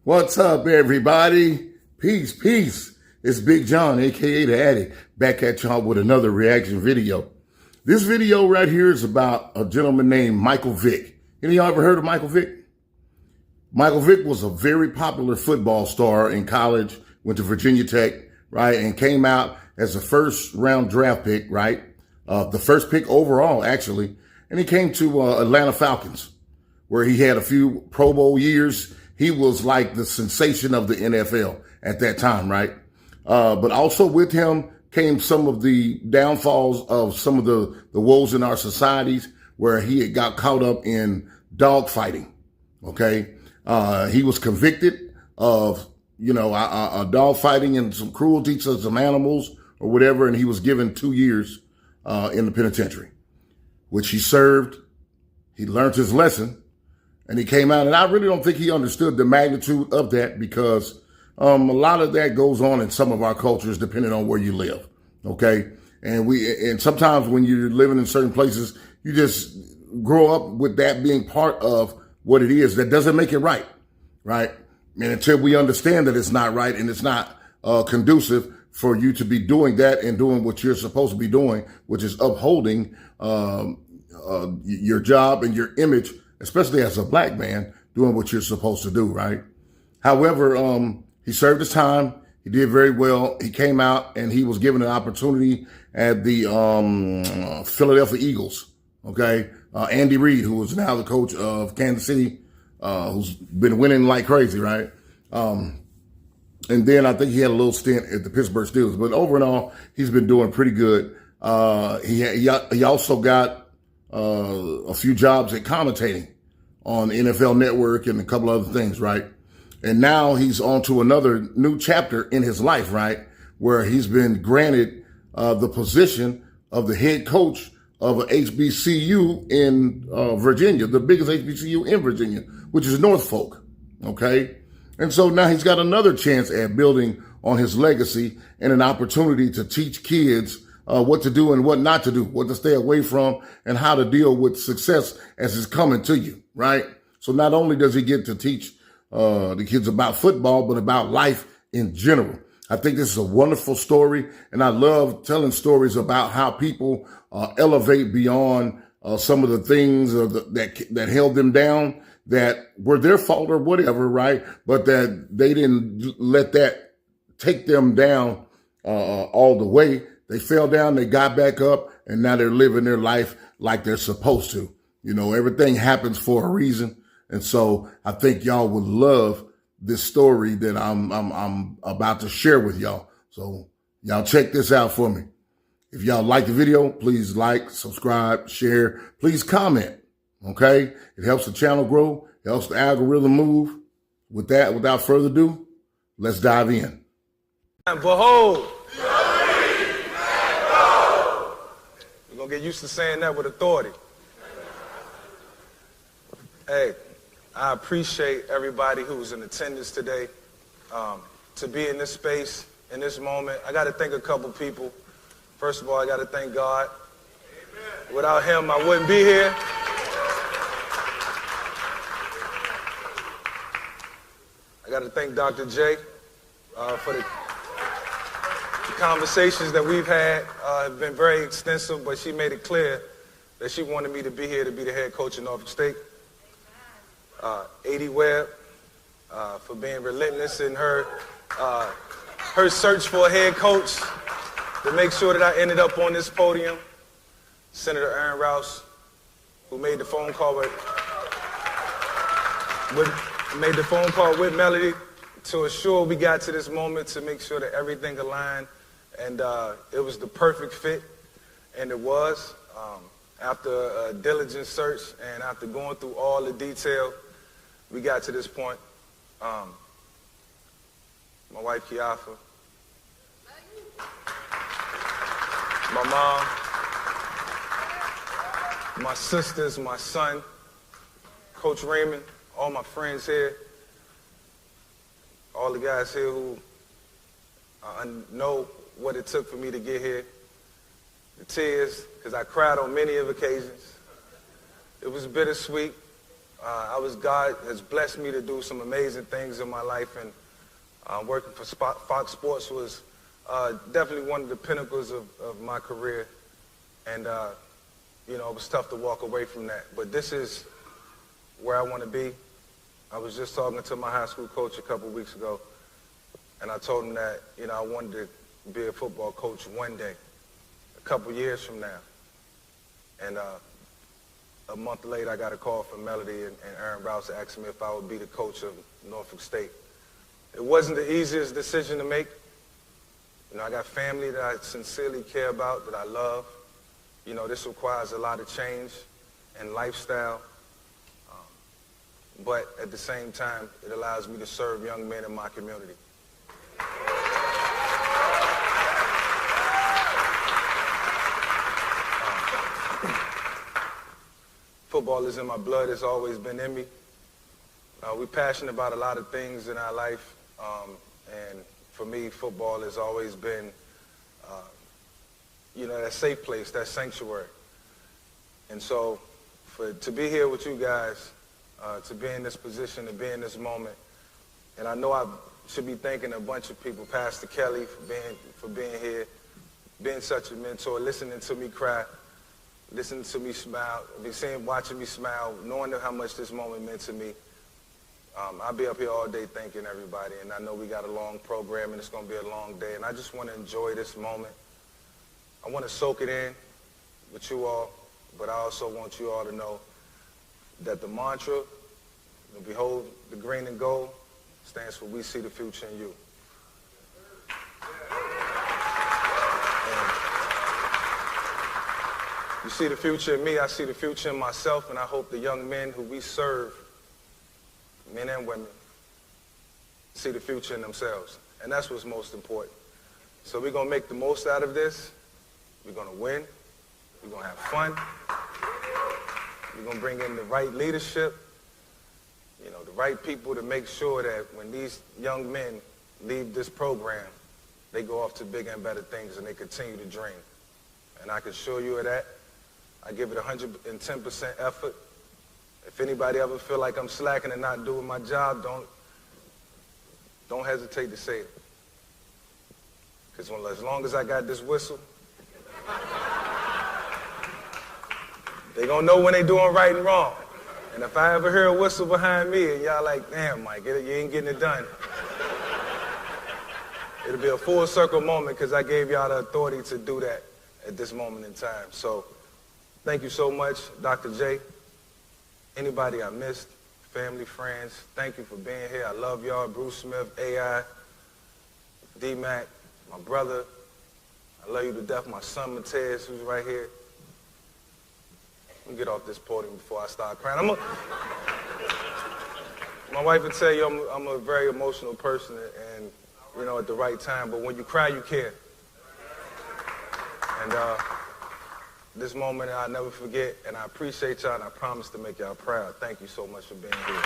What's up, everybody? Peace, peace. It's Big John, aka The Addict, back at y'all with another reaction video. This video right here is about a gentleman named Michael Vick. Any of y'all ever heard of Michael Vick? Michael Vick was a very popular football star in college, went to Virginia Tech, right, and came out as a first-round draft pick, right? The first pick overall, actually. And he came to Atlanta Falcons, where he had a few Pro Bowl years. He was like the sensation of the NFL at that time, right? But also with him came some of the downfalls of some of the woes in our societies, where he had got caught up in dog fighting, okay? He was convicted of, dog fighting and some cruelty to some animals or whatever, and he was given 2 years in the penitentiary, which he served. He learned his lesson, and he came out, and I really don't think he understood the magnitude of that, because a lot of that goes on in some of our cultures, depending on where you live, okay? And sometimes when you're living in certain places, you just grow up with that being part of what it is. That doesn't make it right, right? And until we understand that it's not right and it's not conducive for you to be doing that and doing what you're supposed to be doing, which is upholding your job and your image, especially as a black man, doing what you're supposed to do, right? However, he served his time. He did very well. He came out and he was given an opportunity at the Philadelphia Eagles, okay? Andy Reid, who is now the coach of Kansas City, who's been winning like crazy, right? And then I think he had a little stint at the Pittsburgh Steelers. But over and all, he's been doing pretty good. He also got a few jobs at commentating on NFL Network and a couple other things, right? And now he's on to another new chapter in his life, right? Where he's been granted the position of the head coach of a HBCU in Virginia, the biggest HBCU in Virginia, which is Norfolk, okay? And so now he's got another chance at building on his legacy and an opportunity to teach kids what to do and what not to do, what to stay away from, and how to deal with success as it's coming to you, right? So not only does he get to teach the kids about football, but about life in general. I think this is a wonderful story, and I love telling stories about how people elevate beyond some of the things that held them down, that were their fault or whatever, right? But that they didn't let that take them down all the way. They fell down, they got back up, and now they're living their life like they're supposed to. You know, everything happens for a reason. And so I think y'all would love this story that I'm about to share with y'all. So y'all check this out for me. If y'all like the video, please like, subscribe, share, please comment, okay? It helps the channel grow, it helps the algorithm move. With that, without further ado, let's dive in. And behold, we're gonna get used to saying that with authority. Hey, I appreciate everybody who's in attendance today. To be in this space, in this moment, I gotta thank a couple people. First of all, I gotta thank God. Amen. Without him, I wouldn't be here. I gotta thank Dr. J for the conversations that we've had have been very extensive, but she made it clear that she wanted me to be here to be the head coach in Norfolk State. A.D. Webb for being relentless in her search for a head coach to make sure that I ended up on this podium. Senator Aaron Rouse, who made the phone call with Melody to assure we got to this moment, to make sure that everything aligned, and it was the perfect fit, and it was. After a diligent search and after going through all the detail, we got to this point. My wife, Kiafa, my mom, my sisters, my son, Coach Raymond, all my friends here, all the guys here who know what it took for me to get here. The tears, because I cried on many of occasions. It was bittersweet. God has blessed me to do some amazing things in my life, and working for Fox Sports was definitely one of the pinnacles of my career. And, you know, it was tough to walk away from that. But this is where I want to be. I was just talking to my high school coach a couple weeks ago, and I told him that, you know, I wanted to be a football coach one day, a couple years from now. And a month later, I got a call from Melody and Aaron Rouse asking me if I would be the coach of Norfolk State. It wasn't the easiest decision to make. You know, I got family that I sincerely care about, that I love. You know, this requires a lot of change and lifestyle. But at the same time, it allows me to serve young men in my community. Football is in my blood. It's always been in me. We're passionate about a lot of things in our life. And for me, football has always been, you know, that safe place, that sanctuary. And so to be here with you guys, to be in this position, to be in this moment, and I know I should be thanking a bunch of people, Pastor Kelly for being here, being such a mentor, listening to me cry, listening to me smile, watching me smile, knowing how much this moment meant to me. I'll be up here all day thanking everybody, and I know we got a long program and it's going to be a long day, and I just want to enjoy this moment. I want to soak it in with you all, but I also want you all to know that the mantra, behold the green and gold, stands for we see the future in you. And you see the future in me, I see the future in myself, and I hope the young men who we serve, men and women, see the future in themselves. And that's what's most important. So we're going to make the most out of this. We're going to win. We're going to have fun. We're going to bring in the right leadership, you know, the right people to make sure that when these young men leave this program, they go off to bigger and better things and they continue to dream. And I can assure you of that. I give it 110% effort. If anybody ever feel like I'm slacking and not doing my job, don't hesitate to say it. Because as long as I got this whistle, they gonna know when they doing right and wrong. And if I ever hear a whistle behind me and y'all like, damn, Mike, you ain't getting it done, it'll be a full circle moment because I gave y'all the authority to do that at this moment in time. So thank you so much, Dr. J. Anybody I missed, family, friends, thank you for being here. I love y'all. Bruce Smith, AI, D-Mac, my brother. I love you to death. My son, Matez, who's right here. Let me get off this podium before I start crying. My wife would tell you I'm a very emotional person, and, you know, at the right time, but when you cry, you care. And this moment I'll never forget, and I appreciate y'all, and I promise to make y'all proud. Thank you so much for being here.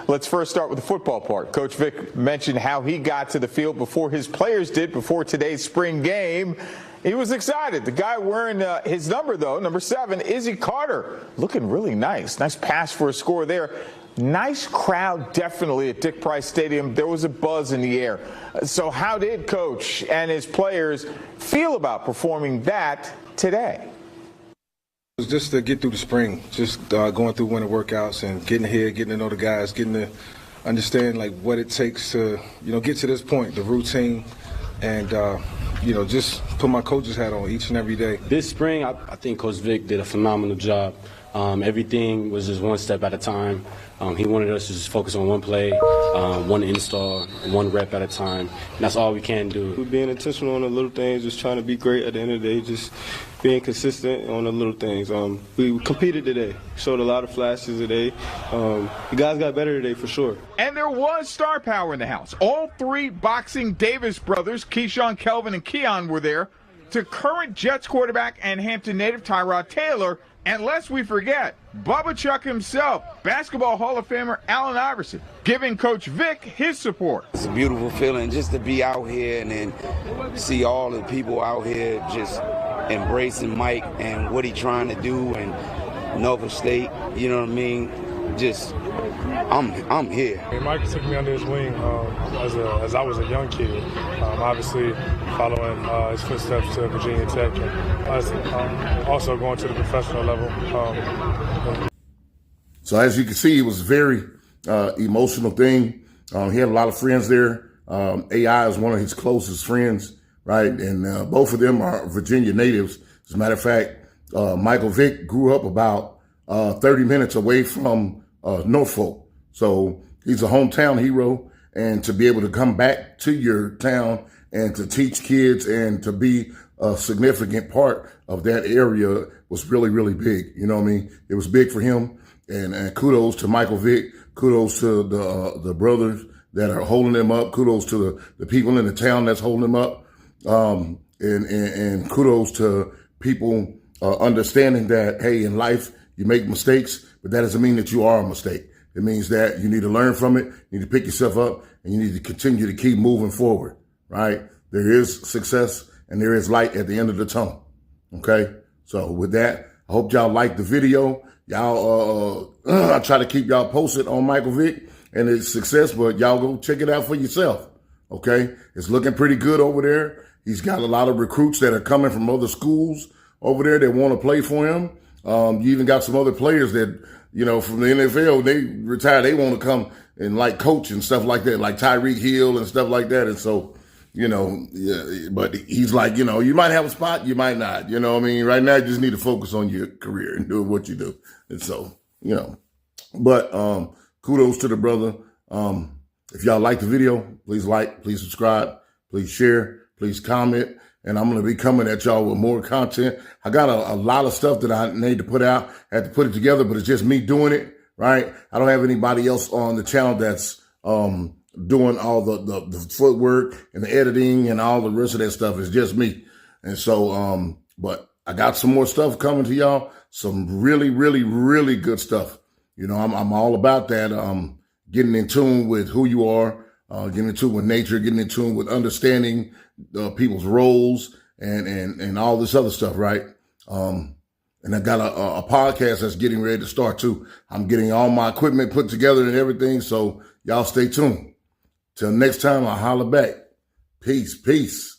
Let's first start with the football part. Coach Vick mentioned how he got to the field before his players did, before today's spring game. He was excited. The guy wearing his number, though, number 7, Izzy Carter, looking really nice. Nice pass for a score there. Nice crowd, definitely, at Dick Price Stadium. There was a buzz in the air. So how did Coach and his players feel about performing that today? It was just to get through the spring, just going through winter workouts and getting here, getting to know the guys, getting to understand like what it takes to, you know, get to this point, the routine, and you know, just put my coach's hat on each and every day. This spring, I think Coach Vick did a phenomenal job. Everything was just one step at a time. He wanted us to just focus on one play, one install, one rep at a time, and that's all we can do. We're being intentional on the little things, just trying to be great at the end of the day, just being consistent on the little things. We competed today, showed a lot of flashes today. The guys got better today for sure. And there was star power in the house. All 3 boxing Davis brothers, Keyshawn, Kelvin, and Keon, were there, to current Jets quarterback and Hampton native Tyrod Taylor And lest we forget, Bubba Chuck himself, Basketball Hall of Famer Allen Iverson, giving Coach Vick his support. It's a beautiful feeling just to be out here and then see all the people out here just embracing Mike and what he's trying to do and Norfolk State, you know what I mean? Just, I'm here. Mike took me under his wing as I was a young kid, obviously following his footsteps to Virginia Tech and also going to the professional level. So as you can see, it was a very emotional thing. He had a lot of friends there. AI is one of his closest friends, right? And both of them are Virginia natives. As a matter of fact, Michael Vick grew up about 30 minutes away from Norfolk. So he's a hometown hero. And to be able to come back to your town and to teach kids and to be a significant part of that area was really, really big. You know what I mean? It was big for him. And kudos to Michael Vick. Kudos to the brothers that are holding him up. Kudos to the people in the town that's holding him up. And kudos to people understanding that, hey, in life, you make mistakes, but that doesn't mean that you are a mistake. It means that you need to learn from it, you need to pick yourself up, and you need to continue to keep moving forward, right? There is success and there is light at the end of the tunnel, okay? So with that, I hope y'all liked the video. Y'all, I try to keep y'all posted on Michael Vick and his success, but y'all go check it out for yourself, okay? It's looking pretty good over there. He's got a lot of recruits that are coming from other schools over there that want to play for him. You even got some other players that, you know, from the NFL, they retire, they want to come and like coach and stuff like that, like Tyreek Hill and stuff like that. And so, you know, yeah, but he's like, you know, you might have a spot, you might not, you know what I mean? Right now, you just need to focus on your career and doing what you do. And so, you know, but kudos to the brother. If y'all like the video, please like, please subscribe, please share, please comment. And I'm going to be coming at y'all with more content. I got a lot of stuff that I need to put out. I had to put it together, but it's just me doing it, right? I don't have anybody else on the channel that's doing all the footwork and the editing and all the rest of that stuff. It's just me. And so, but I got some more stuff coming to y'all. Some really, really, really good stuff. You know, I'm all about that. Getting in tune with who you are, getting in tune with nature, getting in tune with understanding people's roles and all this other stuff, right? And I got a podcast that's getting ready to start too. I'm getting all my equipment put together and everything, so y'all stay tuned. Till next time, I'll holler back. Peace, peace.